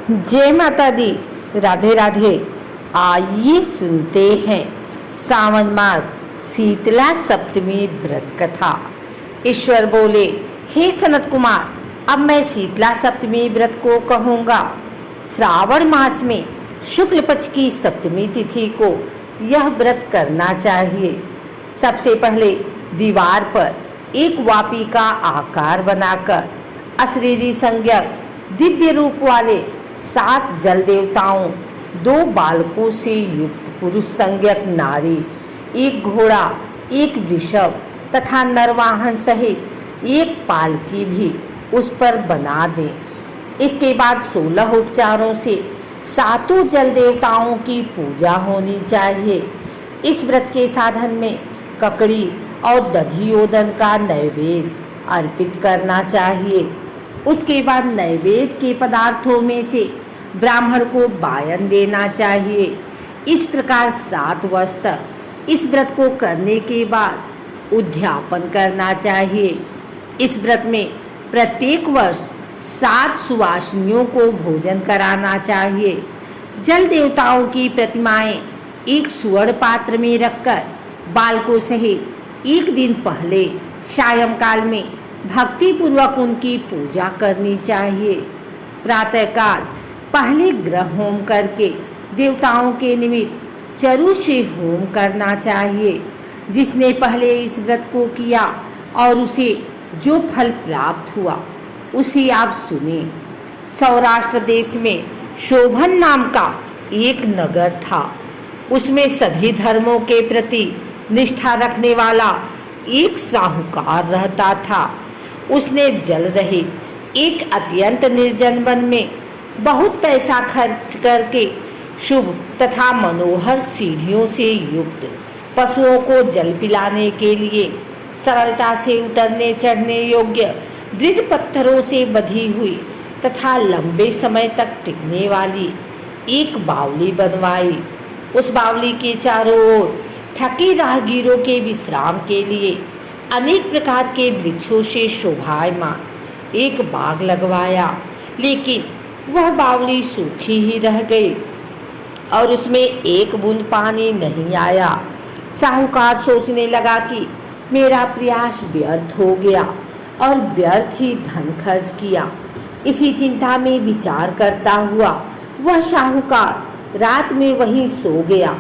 जय माता दी। राधे राधे। आइए सुनते हैं सावन मास शीतला सप्तमी व्रत कथा। ईश्वर बोले, हे सनत कुमार, अब मैं शीतला सप्तमी व्रत को कहूँगा। श्रावण मास में शुक्ल पक्ष की सप्तमी तिथि को यह व्रत करना चाहिए। सबसे पहले दीवार पर एक वापी का आकार बनाकर अशरीरी संज्ञक दिव्य रूप वाले 7 जल देवताओं, 2 बालकों से युक्त पुरुष संज्ञक नारी, एक घोड़ा, एक वृषभ तथा नरवाहन सहित एक पालकी भी उस पर बना दें। इसके बाद 16 उपचारों से 7 जल देवताओं की पूजा होनी चाहिए। इस व्रत के साधन में ककड़ी और दधियोदन का नैवेद्य अर्पित करना चाहिए। उसके बाद नैवेद्य के पदार्थों में से ब्राह्मण को वायन देना चाहिए। इस प्रकार 7 वर्ष तक इस व्रत को करने के बाद उद्यापन करना चाहिए। इस व्रत में प्रत्येक वर्ष 7 सुवासिनियों को भोजन कराना चाहिए। जल देवताओं की प्रतिमाएं एक स्वर्ण पात्र में रखकर बालकों सहित एक दिन पहले सायंकाल में भक्ति पूर्वक उनकी पूजा करनी चाहिए। प्रातःकाल पहले ग्रह होम करके देवताओं के निमित्त चरु से होम करना चाहिए। जिसने पहले इस व्रत को किया और उसे जो फल प्राप्त हुआ उसे आप सुने। सौराष्ट्र देश में शोभन नाम का एक नगर था। उसमें सभी धर्मों के प्रति निष्ठा रखने वाला एक साहूकार रहता था। उसने जल रहित एक अत्यंत निर्जन वन में बहुत पैसा खर्च करके शुभ तथा मनोहर सीढ़ियों से युक्त पशुओं को जल पिलाने के लिए सरलता से उतरने चढ़ने योग्य दृढ़ पत्थरों से बधी हुई तथा लंबे समय तक टिकने वाली एक बावली बनवाई। उस बावली के चारों ओर थके राहगीरों के विश्राम के लिए अनेक प्रकार के वृक्षों से शोभायमान एक बाग लगवाया। लेकिन वह बावली सूखी ही रह गई और उसमें एक बूंद पानी नहीं आया। साहूकार सोचने लगा कि मेरा प्रयास व्यर्थ हो गया और व्यर्थ ही धन खर्च किया। इसी चिंता में विचार करता हुआ वह साहूकार रात में वहीं सो गया।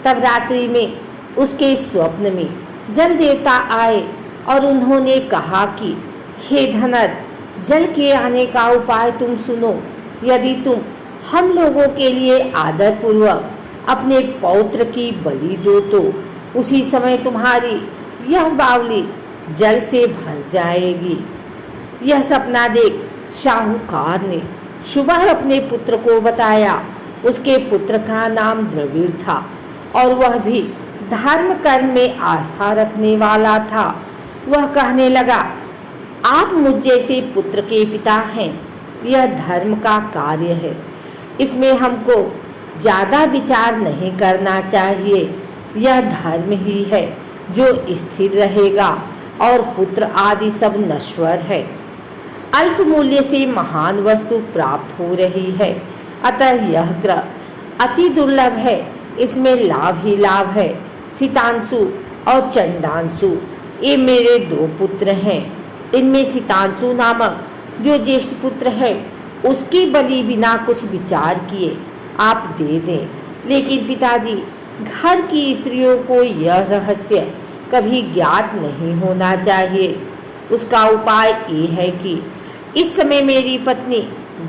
तब रात्रि में उसके स्वप्न में जल देवता आए और उन्होंने कहा कि हे धनद, जल के आने का उपाय तुम सुनो। यदि तुम हम लोगों के लिए आदर पूर्वक अपने पौत्र की बलि दो तो उसी समय तुम्हारी यह बावली जल से भर जाएगी। यह सपना देख साहूकार ने सुबह अपने पुत्र को बताया। उसके पुत्र का नाम द्रविड़ था और वह भी धर्म कर्म में आस्था रखने वाला था। वह कहने लगा, आप मुझ जैसे पुत्र के पिता हैं। यह धर्म का कार्य है, इसमें हमको ज़्यादा विचार नहीं करना चाहिए। यह धर्म ही है जो स्थिर रहेगा और पुत्र आदि सब नश्वर है। अल्प मूल्य से महान वस्तु प्राप्त हो रही है, अतः यह ग्रह अति दुर्लभ है। इसमें लाभ ही लाभ है। सितांशु और चंडांशु ये मेरे 2 पुत्र हैं। इनमें सितांशु नामक जो ज्येष्ठ पुत्र है उसकी बलि बिना कुछ विचार किए आप दे दें। लेकिन पिताजी, घर की स्त्रियों को यह रहस्य कभी ज्ञात नहीं होना चाहिए। उसका उपाय ये है कि इस समय मेरी पत्नी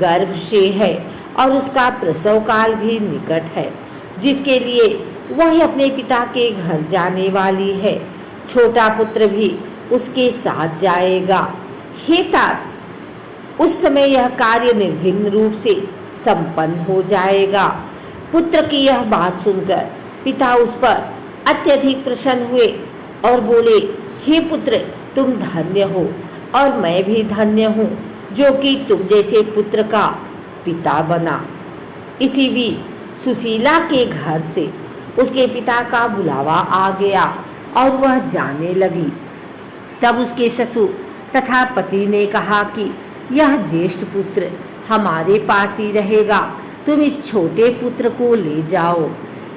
गर्भ से है और उसका प्रसव काल भी निकट है, जिसके लिए वह अपने पिता के घर जाने वाली है। छोटा पुत्र भी उसके साथ जाएगा। हे तात, उस समय यह कार्य निर्विघ्न रूप से संपन्न हो जाएगा। पुत्र की यह बात सुनकर पिता उस पर अत्यधिक प्रसन्न हुए और बोले, हे पुत्र, तुम धन्य हो और मैं भी धन्य हूँ जो कि तुम जैसे पुत्र का पिता बना। इसी बीच सुशीला के घर से उसके पिता का बुलावा आ गया और वह जाने लगी। तब उसके ससुर तथा पति ने कहा कि यह ज्येष्ठ पुत्र हमारे पास ही रहेगा, तुम इस छोटे पुत्र को ले जाओ।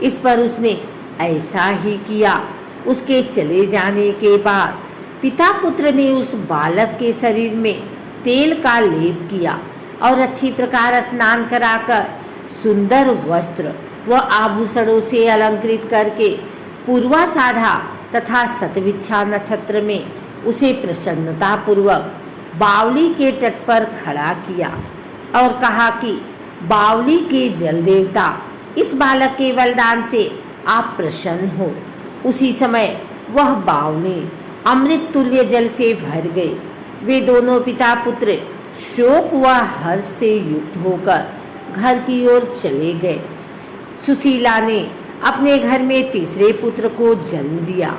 इस पर उसने ऐसा ही किया। उसके चले जाने के बाद पिता पुत्र ने उस बालक के शरीर में तेल का लेप किया और अच्छी प्रकार स्नान कराकर सुंदर वस्त्र व आभूषणों से अलंकृत करके पूर्वाषाढ़ा तथा शतभिक्षा नक्षत्र में उसे प्रसन्नतापूर्वक बावली के तट पर खड़ा किया और कहा कि बावली के जल देवता, इस बालक के बलिदान से आप प्रसन्न हो। उसी समय वह बावली अमृत तुल्य जल से भर गई। वे दोनों पिता पुत्र शोक व हर्ष से युक्त होकर घर की ओर चले गए। सुशीला ने अपने घर में तीसरे पुत्र को जन्म दिया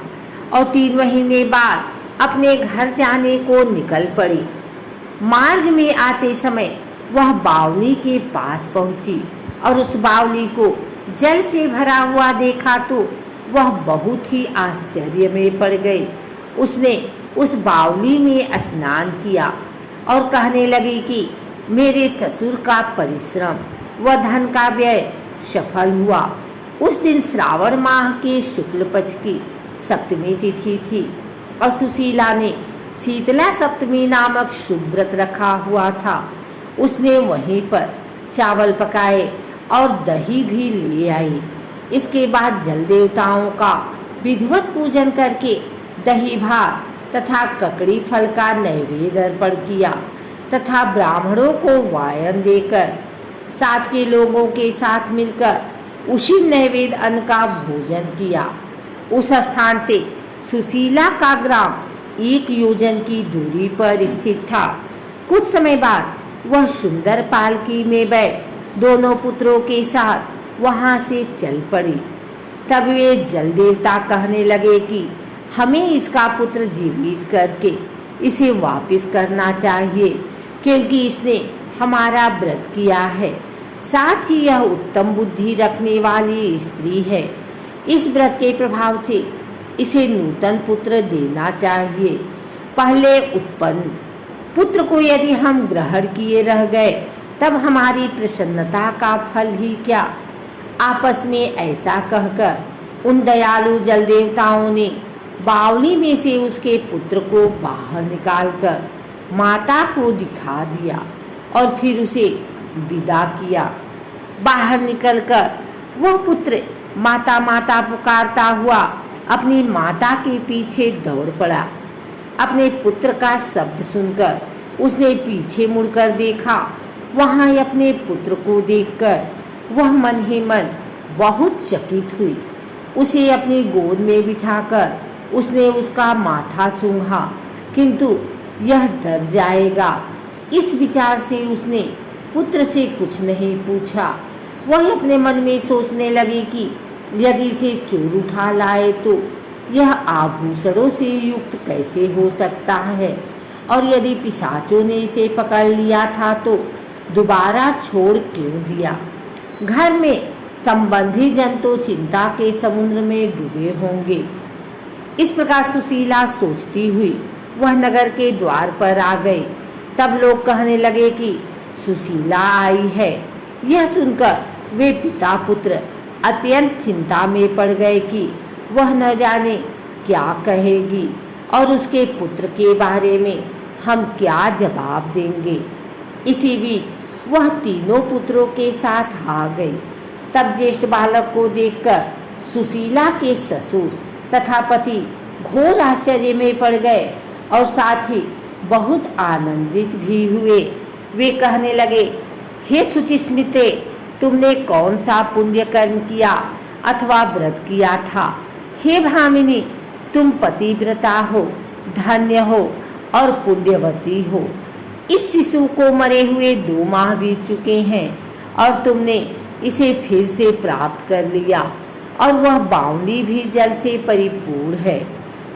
और 3 महीने बाद अपने घर जाने को निकल पड़ी। मार्ग में आते समय वह बावली के पास पहुंची और उस बावली को जल से भरा हुआ देखा तो वह बहुत ही आश्चर्य में पड़ गई। उसने उस बावली में स्नान किया और कहने लगी कि मेरे ससुर का परिश्रम व धन का व्यय सफल हुआ। उस दिन श्रावण माह के शुक्ल पक्ष की सप्तमी तिथि थी और सुशीला ने शीतला सप्तमी नामक शुभ व्रत रखा हुआ था। उसने वहीं पर चावल पकाए और दही भी ले आई। इसके बाद जल देवताओं का विधिवत पूजन करके दही भात तथा ककड़ी फल का नैवेद्य अर्पण किया तथा ब्राह्मणों को वायन देकर साथ के लोगों के साथ मिलकर उसी नैवेद्य अन्न का भोजन किया। उस स्थान से सुशीला का ग्राम 1 योजन की दूरी पर स्थित था। कुछ समय बाद वह सुंदर पालकी में बैठ दोनों पुत्रों के साथ वहां से चल पड़ी। तब वे जल देवता कहने लगे कि हमें इसका पुत्र जीवित करके इसे वापस करना चाहिए, क्योंकि इसने हमारा व्रत किया है। साथ ही यह उत्तम बुद्धि रखने वाली स्त्री है। इस व्रत के प्रभाव से इसे नूतन पुत्र देना चाहिए। पहले उत्पन्न पुत्र को यदि हम ग्रहण किए रह गए तब हमारी प्रसन्नता का फल ही क्या। आपस में ऐसा कहकर उन दयालु जल देवताओं ने बावली में से उसके पुत्र को बाहर निकालकर माता को दिखा दिया और फिर उसे विदा किया। बाहर निकलकर वह पुत्र माता माता पुकारता हुआ अपनी माता के पीछे दौड़ पड़ा। अपने पुत्र का शब्द सुनकर उसने पीछे मुड़कर देखा। वहां अपने पुत्र को देखकर वह मन ही मन बहुत चकित हुई। उसे अपनी गोद में बिठाकर उसने उसका माथा सूंघा, किंतु यह डर जाएगा, इस विचार से उसने पुत्र से कुछ नहीं पूछा। वह अपने मन में सोचने लगी कि यदि इसे चोर उठा लाए तो यह आभूषणों से युक्त कैसे हो सकता है, और यदि पिशाचों ने इसे पकड़ लिया था तो दोबारा छोड़ क्यों दिया। घर में संबंधी जन तो चिंता के समुद्र में डूबे होंगे। इस प्रकार सुशीला सोचती हुई वह नगर के द्वार पर आ गई। तब लोग कहने लगे कि सुशीला आई है। यह सुनकर वे पिता पुत्र अत्यंत चिंता में पड़ गए कि वह न जाने क्या कहेगी और उसके पुत्र के बारे में हम क्या जवाब देंगे। इसी बीच वह तीनों पुत्रों के साथ आ गई। तब ज्येष्ठ बालक को देखकर सुशीला के ससुर तथा पति घोर आश्चर्य में पड़ गए और साथ ही बहुत आनंदित भी हुए। वे कहने लगे, हे सुचिस्मिते, तुमने कौन सा पुण्य कर्म किया अथवा व्रत किया था। हे भामिनी, तुम पतिव्रता हो, धन्य हो और पुण्यवती हो। इस शिशु को मरे हुए 2 माह बीत चुके हैं और तुमने इसे फिर से प्राप्त कर लिया और वह बावली भी जल से परिपूर्ण है।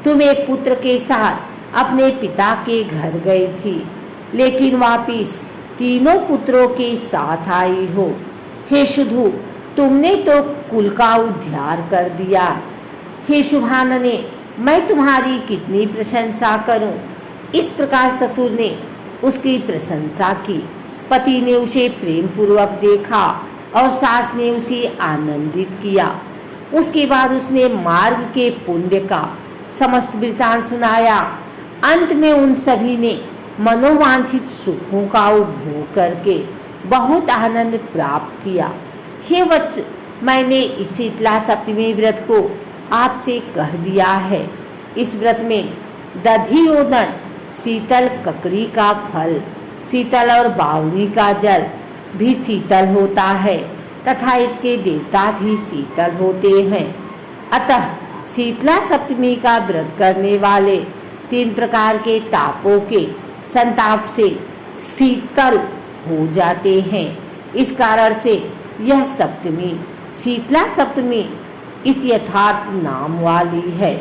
तुम एक पुत्र के साथ अपने पिता के घर गई थी, लेकिन वापिस तीनों पुत्रों के साथ आई हो। हे शुद्धू, तुमने तो कुल का उद्धार कर दिया। हे शुभानने, मैं तुम्हारी कितनी प्रशंसा करूं। इस प्रकार ससुर ने उसकी प्रशंसा की पति ने उसे प्रेम पूर्वक देखा और सास ने उसे आनंदित किया। उसके बाद उसने मार्ग के पुण्य का समस्त वृत्तांत सुनाया। अंत में उन सभी ने मनोवांछित सुखों का उपभोग करके बहुत आनंद प्राप्त किया। हे वत्स, मैंने इस शीतला सप्तमी व्रत को आपसे कह दिया है। इस व्रत में दधियोदन, शीतल ककड़ी का फल, शीतल और बावली का जल भी शीतल होता है तथा इसके देवता भी शीतल होते हैं। अतः शीतला सप्तमी का व्रत करने वाले 3 प्रकार के तापों के संताप से शीतल हो जाते हैं। इस कारण से यह सप्तमी शीतला सप्तमी इस यथार्थ नाम वाली है।